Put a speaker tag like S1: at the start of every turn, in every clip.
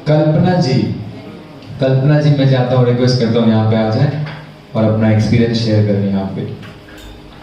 S1: कल्पना जी, कल्पना जी मैं चाहता हूँ, रिक्वेस्ट करता हूँ यहाँ पे आ जाए और अपना एक्सपीरियंस शेयर करें यहाँ पे।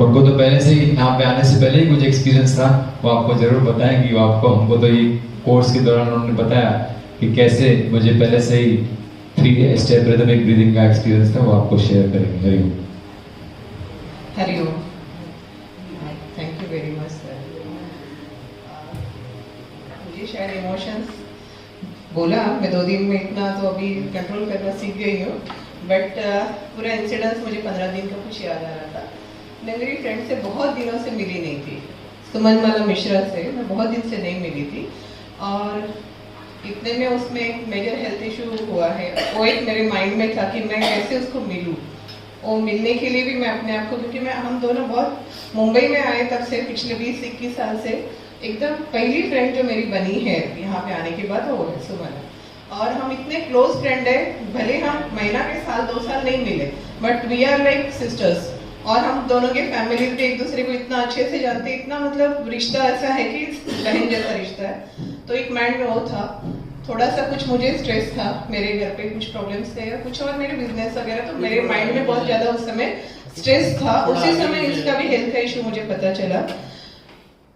S1: उनको तो पहले से ही यहाँ पे आने से पहले ही कुछ एक्सपीरियंस था, वो आपको जरूर बताएंगी। वो आपको, हमको तो ये कोर्स के दौरान उन्होंने बताया कि कैसे मुझे पहले से ही 3 स्टेप रिदमिक ब्रीदिंग का एक्सपीरियंस था, वो आपको शेयर करेंगे। Hariom.
S2: Hariom. Thank you very much sir. मुझे शायद इमोशंस बोला, मैं 2 दिन में इतना तो अभी कंट्रोल करना सीख गई हूँ, बट पूरा इंसिडेंस मुझे 15 दिन का कुछ याद आ रहा था। मैं मेरी फ्रेंड से बहुत दिनों से मिली नहीं थी, सुमनमाला मिश्रा से मैं बहुत दिन से नहीं मिली थी, और इतने में उसमें एक मेजर हेल्थ इशू हुआ है। वो एक मेरे माइंड में था कि मैं कैसे उसको मिलूँ, और मिलने के लिए भी मैं अपने आप को, क्योंकि हम दोनों बहुत मुंबई में आए तब से, पिछले 20-21 साल से एकदम पहली फ्रेंड जो मेरी बनी है यहाँ पे आने के बाद वो है सुमन। और हम इतने क्लोज फ्रेंड है, भले हम महीना के साल 2 साल नहीं मिले, but we are like sisters. और हम दोनों के फैमिली भी एक दूसरे को इतना अच्छे से जानते, इतना मतलब रिश्ता ऐसा है कि बहन जैसा रिश्ता है। तो एक माइंड में वो था, थोड़ा सा कुछ मुझे स्ट्रेस था, मेरे घर पे कुछ प्रॉब्लम्स थे या कुछ और मेरे बिजनेस वगैरह, तो मेरे माइंड में बहुत ज्यादा उस समय स्ट्रेस था। उसी समय इसका भी हेल्थ का इशू मुझे पता चला।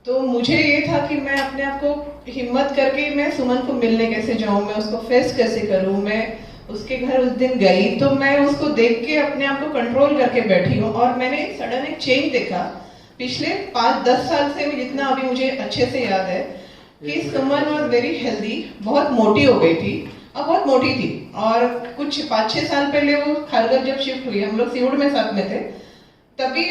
S2: तो मुझे ये था कि मैं अपने आप को हिम्मत करके मैं सुमन को मिलने कैसे जाऊं, मैं उसको फेस कैसे करूं। मैं उसके घर उस दिन गई तो मैं उसको देख के अपने आप को कंट्रोल करके बैठी हूँ, और मैंने सडन एक चेंज देखा पिछले 5-10 साल से, जितना अभी मुझे अच्छे से याद है कि सुमन वॉज वेरी हेल्दी, बहुत मोटी हो गई थी, और बहुत मोटी थी। और कुछ 5-6 साल पहले वो खारगर जब शिफ्ट हुई, हम लोग सीउड़ में साथ में थे, तभी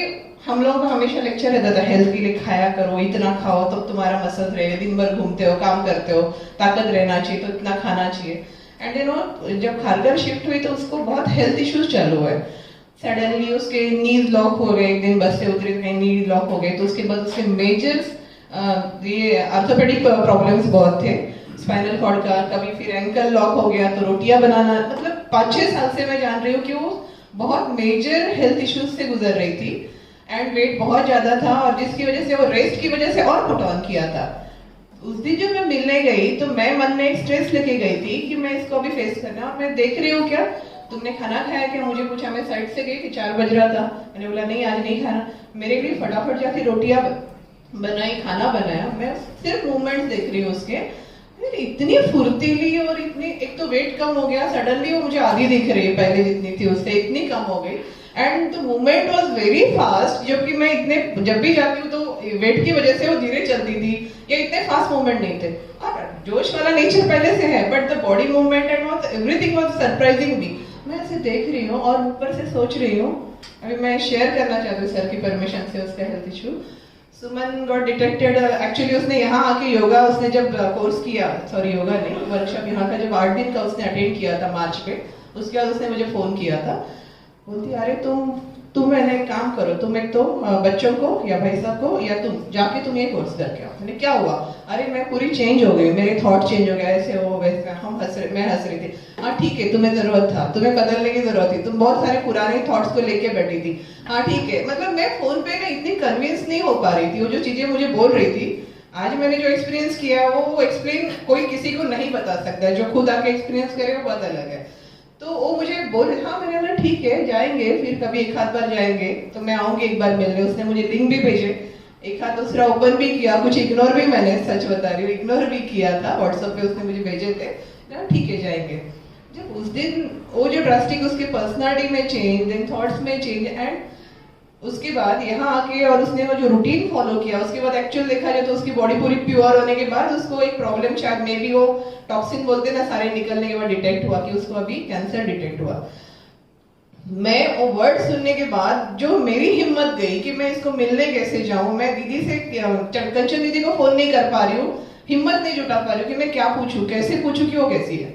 S2: हम लोगों को हमेशा लेक्चर रहता था हेल्थ के लिए, खाया करो, इतना खाओ तो तुम्हारा मसल रहेगा, दिन भर घूमते हो, काम करते हो, ताकत रहना चाहिए, तो इतना खाना चाहिए। एंड यू नो, जब खारगर शिफ्ट हुई तो उसको बहुत हेल्थ इश्यूज चालू हुए। सडनली उसके नीज लॉक हो गए, एक दिन बस से उतरे कहीं नीज लॉक हो गए, तो उसके बाद उसके मेजर ये ऑर्थोपेडिक प्रॉब्लम्स बहुत थे, स्पाइनल कॉर्ड का, कभी फिर एंकल लॉक हो गया तो रोटियां बनाना, मतलब 5-6 साल से मैं जान रही हूँ कि वो बहुत मेजर हेल्थ इश्यूज से गुजर रही थी। एंड वेट बहुत ज्यादा था, और जिसकी वजह से वो रेस्ट की वजह से और पुट ऑन किया था। उस दिन जब मैं मिलने गई तो मैं मन में एक स्ट्रेस लेके गई थी कि मैं इसको अभी फेस करना, और मैं देख रही हूँ क्या तुमने खाना खाया क्या, मुझे पूछा, मैं साइड से गई कि 4 बज रहा था, मैंने बोला नहीं आज नहीं खाना। मेरे लिए फटाफट जाके रोटियां बनाई, खाना बनाया, मैं सिर्फ मूवमेंट देख रही हूँ उसके, इतनी फुर्तीली, और इतनी, एक तो वेट कम हो गया सडनली, वो मुझे आधी दिख रही है, पहले जितनी थी उससे इतनी कम हो गई। And the movement was very fast, जबकि मैं इतने जब भी जाती हूँ तो वेट की वजह से वो धीरे चलती थी, या इतने फास्ट मूवमेंट नहीं थे। और जोश वाला नेचर पहले से है, but the body movement and everything was surprising me. मैं ऐसे देख रही हूँ और ऊपर से सोच रही हूँ, अभी मैं शेयर करना चाहती हूँ सर की परमिशन से उसका हेल्थ इशू। सुमन गॉट डिटेक्टेड, एक्चुअली उसने यहाँ आके योगा, उसने जब कोर्स किया, सॉरी योगा नहीं, वर्कशॉप यहाँ का जब 8 दिन का उसने अटेंड किया था मार्च पे, उसके बाद उसने मुझे फोन किया था, बोलती अरे तुम मैंने एक काम करो, तुम एक तो बच्चों को या भाई साहब को या तुम जाके तुम ये कोर्स करके आओ। मैंने क्या हुआ, अरे मैं पूरी चेंज हो गई, मेरे थॉट चेंज हो गया, ऐसे हो वैसे, हम मैं हंस रही थी। हाँ ठीक है, तुम्हें जरूरत था, तुम्हें बदलने की जरूरत थी, तुम बहुत सारे पुराने थॉट्स को लेके बैठी थी। हाँ ठीक है, मतलब मैं फोन पे ना इतनी कन्विंस नहीं हो पा रही थी, वो जो चीजें मुझे बोल रही थी, आज मैंने जो एक्सपीरियंस किया वो एक्सप्लेन कोई किसी को नहीं बता सकता है, जो खुद आके एक्सपीरियंस करे वो बहुत अलग है। तो वो मुझे बोले, हाँ मैंने बोला ठीक है जाएंगे, फिर कभी एक आध बार जाएंगे, तो मैं आऊंगी एक बार मिलने। उसने मुझे लिंक भी भेजे, एक हाथ दूसरा ओपन भी किया, कुछ इग्नोर भी, मैंने सच बता रही हूँ इग्नोर भी किया था, व्हाट्सएप पे उसने मुझे भेजे थे, ठीक है जाएंगे। जब उस दिन वो जो ड्रास्टिक उसके पर्सनालिटी में चेंज, देन थॉट्स में चेंज, एंड उसके बाद यहाँ आके और उसने वो जो रूटीन फॉलो किया, उसके बाद एक्चुअल देखा जाए तो उसकी बॉडी पूरी प्योर होने के बाद उसको एक प्रॉब्लम, शायद मे बी वो टॉक्सिन बोलते ना, सारे निकलने के बाद डिटेक्ट हुआ कि उसको अभी कैंसर डिटेक्ट हुआ। मैं वो वर्ड सुनने के बाद जो मेरी हिम्मत गई कि मैं इसको मिलने कैसे जाऊं, मैं दीदी से, कंचन दीदी को फोन नहीं कर पा रही हूँ, हिम्मत नहीं जुटा पा रही हूँ कि मैं क्या पूछूं, कैसे पूछूं कि वो कैसी है।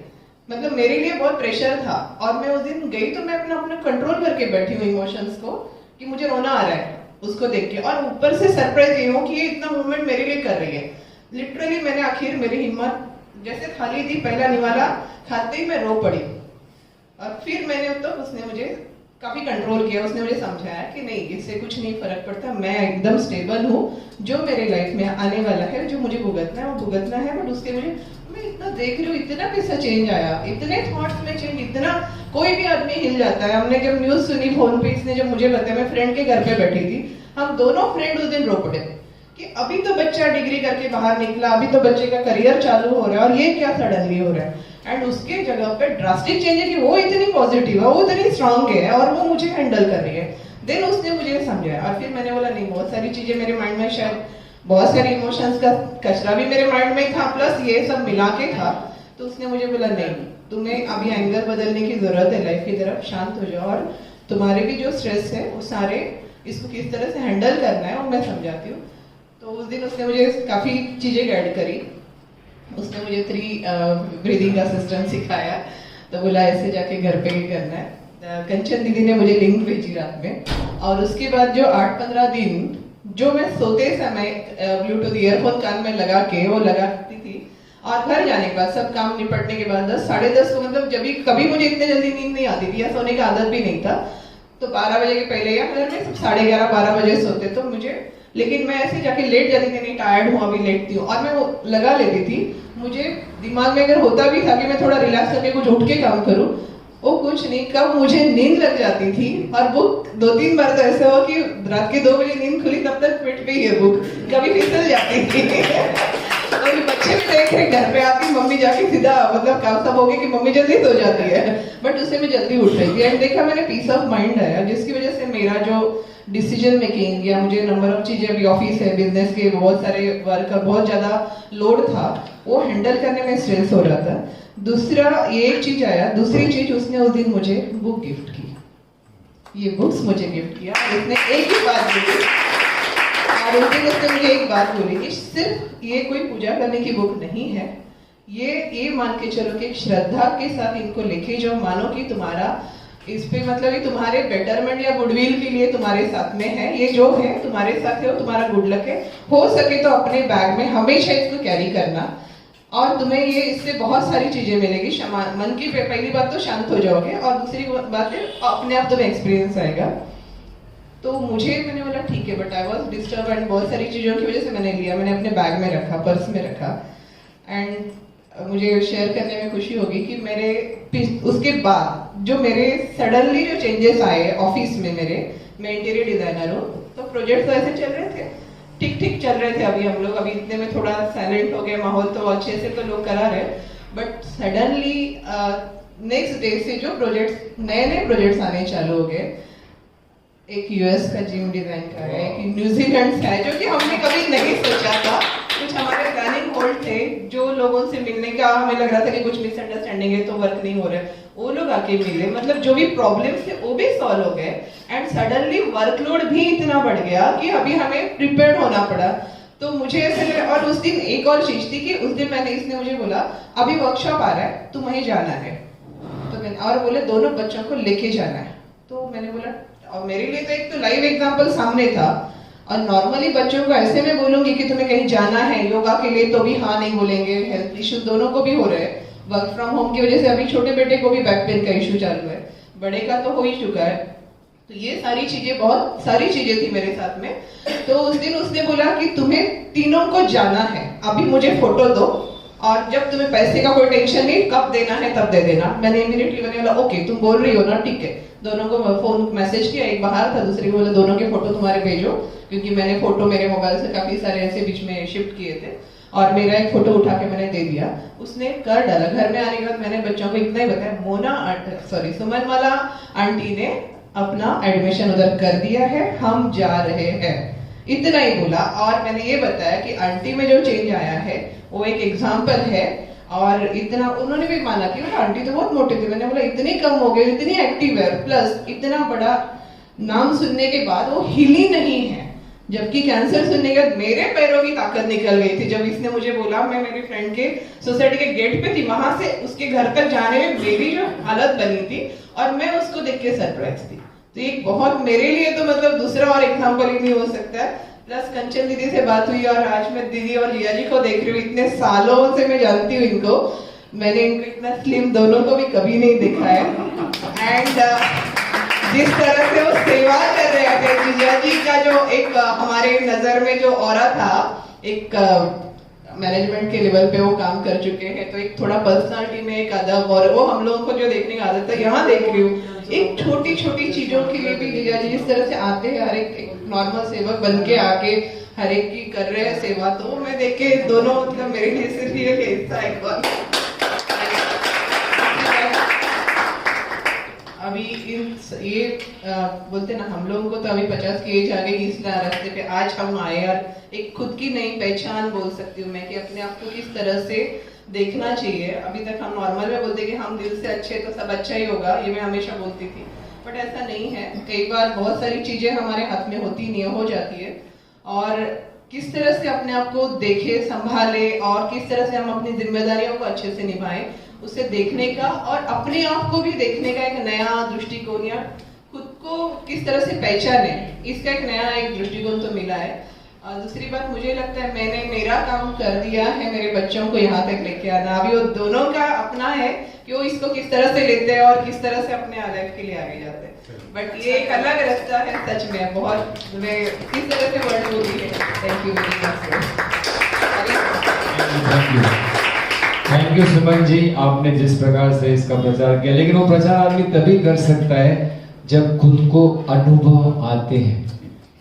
S2: मतलब मेरे लिए बहुत प्रेशर था, और मैं उस दिन गई तो मैं अपना कंट्रोल करके बैठी हूँ इमोशंस को, कि मुझे रोना आ रहा है उसको देख के, और ऊपर से सरप्राइज ये हो कि ये इतना मूवमेंट मेरे लिए कर रही है। लिटरली मैंने आखिर मेरी हिम्मत जैसे खाली थी, पहला निवाला खाते ही मैं रो पड़ी, और फिर मैंने तो उसने मुझे काफी कंट्रोल किया, उसने मुझे समझाया कि नहीं इससे कुछ नहीं फर्क पड़ता, मैं एकदम स्टेबल हूँ, जो मेरे लाइफ में आने वाला है, जो मुझे भुगतना है वो भुगतना है, बट उसके मुझे मैं इतना देख रही हूँ, इतना कैसा चेंज आया, इतने थॉट्स में चेंज, इतना कोई भी आदमी हिल जाता है। हमने जब न्यूज सुनी फोन पे, इसने जब मुझे बताया, मैं फ्रेंड के घर पे बैठी थी, हम दोनों फ्रेंड उस दिन रो पड़े कि अभी तो बच्चा डिग्री करके बाहर निकला, अभी तो बच्चे का करियर चालू हो रहा है और ये क्या सडनली हो रहा है। एंड उसके जगह पे ड्रास्टिक चेंज है कि वो इतनी पॉजिटिव है, वो इतनी स्ट्रांग है और वो मुझे हैंडल कर रही है। देन उसने मुझे समझाया और फिर मैंने बोला नहीं, बहुत सारी चीजें मेरे माइंड में, शायद बहुत सारे इमोशंस का कचरा भी मेरे माइंड में था, प्लस ये सब मिला के था। तो उसने मुझे बोला नहीं, तुम्हें अभी एंगल बदलने की जरूरत है लाइफ की तरफ, शांत हो जाओ और तुम्हारे भी जो स्ट्रेस है वो सारे, इसको किस तरह से हैंडल करना है वो मैं समझाती हूँ। तो उस दिन उसने मुझे काफी चीजें गाइड करी। उसने मुझे 3 ब्रीदिंग का सिस्टम सिखाया। तो बोला ऐसे जाके घर पे ही करना है। कंचन दीदी ने मुझे लिंक भेजी रात में, और उसके बाद जो 8-15 दिन जो मैं सोते समय ब्लूटूथ ईयरफोन कान में लगा के वो लगाती थी, और घर जाने के बाद सब काम निपटने के बाद 10, 10:30 को, मतलब जब भी कभी मुझे इतने जल्दी नींद नहीं आती थी या सोने की आदत भी नहीं था, तो 12 बजे के पहले या घर में सब 11:30-12 बजे सोते, तो मुझे, लेकिन मैं ऐसे जाके लेट जाती थी, नहीं टायर्ड हूँ अभी लेटती हूँ, और मैं वो लगा लेती थी। मुझे दिमाग में अगर होता भी था कि मैं थोड़ा रिलैक्स करके कुछ उठ के काम करूँ, वो कुछ नहीं, कब मुझे नींद लग जाती थी। और बुक 2-3 बार तो ऐसा हुआ कि रात के 2 बजे नींद खुली, तब तक पिट गई है बुक, कभी फिसल जाती थी। और बच्चे भी देख रहे घर पे आती, मम्मी जाके सीधा, मतलब काम सब हो गया कि मम्मी जल्दी सो जाती है, बट उससे मैं जल्दी उठ रही थी। एंड देखा मैंने पीस ऑफ माइंड आया, जिसकी वजह से मेरा जो डिसीजन मेकिंग, या मुझे नंबर ऑफ चीजें, अभी ऑफिस है, बिजनेस के बहुत सारे वर्क का बहुत ज्यादा लोड था, वो हैंडल करने में स्ट्रेस हो रहा था। दूसरा ये एक चीज आया। दूसरी चीज, उसने उस दिन मुझे बुक गिफ्ट की, ये बुक्स मुझे गिफ्ट किया। उसने एक ही बात बोली, और उस दिन उसने मुझे एक बात बोली कि सिर्फ ये कोई पूजा करने की बुक नहीं है, ये मान के चलो कि श्रद्धा के साथ इनको लेके जाओ, मानो कि तुम्हारा इस पे, मतलब ये तुम्हारे बेटरमेंट या गुडविल के लिए तुम्हारे साथ में है, ये जो है तुम्हारे साथ है, वो तुम्हारा गुड लक है। हो सके तो अपने बैग में हमेशा इसको कैरी करना, और तुम्हें ये इससे बहुत सारी चीजें मिलेगी। मन की पहली बात तो शांत हो जाओगे, और दूसरी बात है अपने आप तुम्हें एक्सपीरियंस आएगा। तो मुझे, मैंने बोला ठीक है, but I was disturb, and बहुत सारी चीजों की वजह से मैंने लिया, मैंने अपने बैग में रखा, पर्स में रखा। एंड मुझे शेयर करने में खुशी होगी कि मेरे उसके बाद जो मेरे सडनली जो चेंजेस आए ऑफिस में, मैं इंटीरियर डिजाइनर हूँ, तो प्रोजेक्ट तो ऐसे चल रहे थे, ठीक चल रहे थे। अभी हम लोग, अभी इतने में थोड़ा साइलेंट हो गए माहौल, तो अच्छे से तो लोग करा रहे, बट सडनली नेक्स्ट डे से जो प्रोजेक्ट्स, नए प्रोजेक्ट्स आने चालू हो गए। एक यूएस का जिम डिजाइन का है, एक न्यूजीलैंड का है, जो कि हमने कभी नहीं सोचा था। कुछ हमारे प्लानिंग होल्ड थे, जो लोगों से मिलने का हमें लग रहा था कि कुछ मिसअंडरस्टैंडिंग है तो वर्क नहीं हो रहा है, वो लोग आके मिले, मतलब जो भी प्रॉब्लम्स थे वो भी सॉल्व हो गए। एंड सडनली वर्कलोड भी इतना बढ़ गया कि अभी हमें प्रिपेयर होना पड़ा। तो मुझे ऐसे लगा, और उस दिन एक और चीज थी कि उस दिन इसने मुझे बोला अभी वर्कशॉप आ रहा है, तुम्हें जाना है। तो मैंने, और बोले दोनों बच्चों को लेके जाना है। तो मैंने बोला, और मेरे लिए तो एक तो लाइव एग्जांपल सामने था, और नॉर्मली बच्चों को ऐसे में बोलूंगी कि तुम्हें कहीं जाना है योगा के लिए, तो भी हाँ नहीं बोलेंगे। हेल्थ इश्यूज दोनों को भी हो रहे हैं, वर्क फ्रॉम होम की वजह से अभी छोटे बेटे को भी बैक पेन का इशू चालू है, बड़े का तो हो ही चुका है। तो ये सारी चीजें, बहुत सारी चीजें थी मेरे साथ में। तो उस दिन उसने बोला कि तुम्हें तीनों को जाना है, अभी मुझे फोटो दो, और जब तुम्हें पैसे का कोई टेंशन नहीं, कब देना है तब दे देना। मैंने इमीडिएटली बोला ओके, तुम बोल रही हो ना, ठीक है। दोनों को फोन मैसेज किया, एक बाहर था, दूसरे को बोला दोनों के फोटो तुम्हारे भेजो, क्योंकि मैंने फोटो मेरे मोबाइल से काफी सारे ऐसे बीच में शिफ्ट किए थे, और मेरा एक फोटो उठा के मैंने दे दिया। उसने कर डाला। घर में आने के बाद मैंने बच्चों को इतना ही बताया, सुमनमाला आंटी ने अपना एडमिशन उधर कर दिया है, हम जा रहे हैं, इतना ही बोला। और मैंने ये बताया कि आंटी में जो चेंज आया है वो एक एग्जाम्पल है, और इतना उन्होंने भी माना कि आंटी तो बहुत मोटे थे। मैंने बोला इतनी कम हो गई, इतनी एक्टिव है, प्लस इतना बड़ा नाम सुनने के बाद वो हिली नहीं है, जबकि कैंसर सुनने के बाद मेरे पैरों की ताकत निकल गई थी। जब इसने मुझे बोला, मैं मेरी फ्रेंड के सोसाइटी के गेट पे थी, वहां से उसके घर तक जाने में मेरी जो हालत बनी थी, और मैं उसको देख के सरप्राइज थी। तो एक बहुत मेरे लिए तो मतलब दूसरा और एग्जाम्पल ही नहीं हो सकता है। प्लस कंचन दीदी से बात हुई, और आज मैं दीदी और लिया जी को देख रही हूँ, इतने सालों से मैं जानती हूँ इनको, मैंने इनको इतना स्लिम दोनों को भी कभी नहीं देखा है। एंड जिस तरह से वो सेवा कर रहे थे, जिया जी का जो एक हमारे नजर में जो ऑरा था, एक मैनेजमेंट के लेवल पे वो काम कर चुके हैं, तो एक थोड़ा पर्सनालिटी में एक अदब, और वो हम लोगों को जो देखने की आदत है यहाँ देख रही हूँ, एक छोटी छोटी चीजों के लिए भी जीजा जी जिस तरह से आते हैं, हर एक नॉर्मल सेवक बन के आके हर एक की कर रहे हैं सेवा, तो मैं देख के दोनों मतलब मेरे लिए सिर्फ ये हिस्सा एक बार अभी ये बोलते ना, हम लोगों को तो अभी 50 की एज आ गई, इस रास्ते पे आज हम आए और एक खुद की नई पहचान बोल सकती हूँ मैं कि अपने आप को किस तरह से देखना चाहिए। अभी तक हम नॉर्मल में बोलते कि हम दिल से अच्छे तो सब अच्छा ही होगा, ये मैं हमेशा बोलती थी, बट ऐसा नहीं है। कई बार बहुत सारी चीजें हमारे हाथ में होती नहीं हो जाती है, और किस तरह से अपने आप को देखे, संभाले, और किस तरह से हम अपनी जिम्मेदारियों को अच्छे से निभाएं, उसे देखने का और अपने आप को भी देखने का एक नया दृष्टिकोण, या खुद को किस तरह से पहचाने, इसका एक नया एक दृष्टिकोण तो मिला है। दूसरी बात मुझे लगता है मैंने मेरा काम कर दिया है, मेरे बच्चों को यहाँ तक लेके आना, अभी वो दोनों का अपना है कि वो इसको किस तरह से लेते हैं और किस तरह से अपने लाइफ के लिए आगे जाते हैं। बट ये एक अलग रास्ता है, सच में बहुत मैं किस तरह से वर्ड बोली है। Thank you very much.
S1: Thank you Suman ji, आपने जिस प्रकार से इसका प्रचार किया, लेकिन वो प्रचार आदमी तभी कर सकता है जब खुद को अनुभव आते हैं।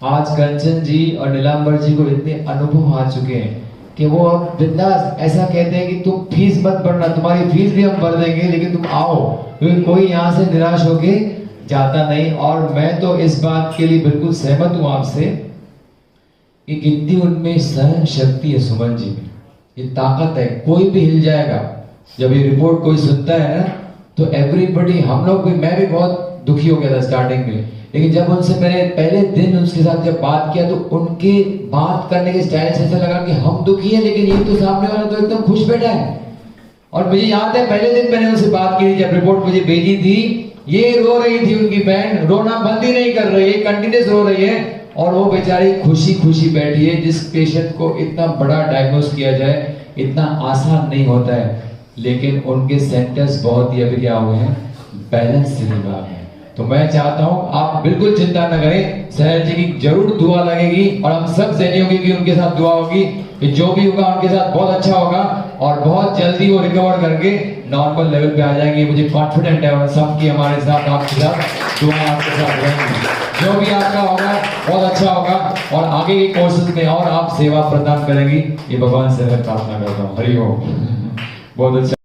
S1: आज कंचन जी और नीलांबर जी को इतने अनुभव आ चुके हैं कि वो अब बिंदास ऐसा कहते हैं कि तुम फीस मत भरना, तुम्हारी फीस भी हम भर देंगे, लेकिन तुम आओ, क्योंकि कोई यहाँ से निराश होके जाता नहीं। और मैं तो इस बात के लिए बिल्कुल सहमत हूँ आपसे कि कितनी उनमें सहन शक्ति है सुमन जी में, ये ताकत है, कोई भी हिल जाएगा। जब ये रिपोर्ट कोई सुनता है ना तो एवरीबॉडी, हम लोग भी, मैं भी बहुत दुखी हो गया था स्टार्टिंग में, लेकिन जब उनसे मैंने पहले दिन उसके साथ जब बात किया तो उनके बात करने के स्टाइल से ऐसा लगा कि हम दुखी हैं, लेकिन ये तो सामने वाला तो एकदम खुश बैठा है। और मुझे याद है पहले दिन मैंने उनसे बात की थी, जब रिपोर्ट मुझे भेजी थी, ये रो रही थी, उनकी बहन रोना बंद ही नहीं कर रही है, कंटिन्यूस रो रही है, और वो बेचारी खुशी खुशी बैठी है। जिस पेशेंट को इतना बड़ा डायग्नोस किया जाए इतना आसान नहीं होता है, लेकिन उनके सेंटर्स बहुत ही अभी क्या हुए हैं, बैलेंस से निभा है। तो मैं चाहता हूं आप बिल्कुल चिंता न करें, सहज जी की जरूर दुआ लगेगी और हम सब सैनियों की भी उनके साथ दुआ होगी कि जो भी होगा उनके साथ बहुत अच्छा होगा और बहुत जल्दी वो रिकवर करके नॉर्मल लेवल पे आ जाएंगे। मुझे कॉन्फिडेंट है और सबकी हमारे साथ, आपके साथ दुआ आपके साथ रहेंगी। जो भी आपका होगा बहुत अच्छा होगा और आगे के कोर्सेज में और आप सेवा प्रदान करेंगी, ये भगवान से मैं प्रार्थना करता हूँ। हरि ओम। बहुत अच्छा।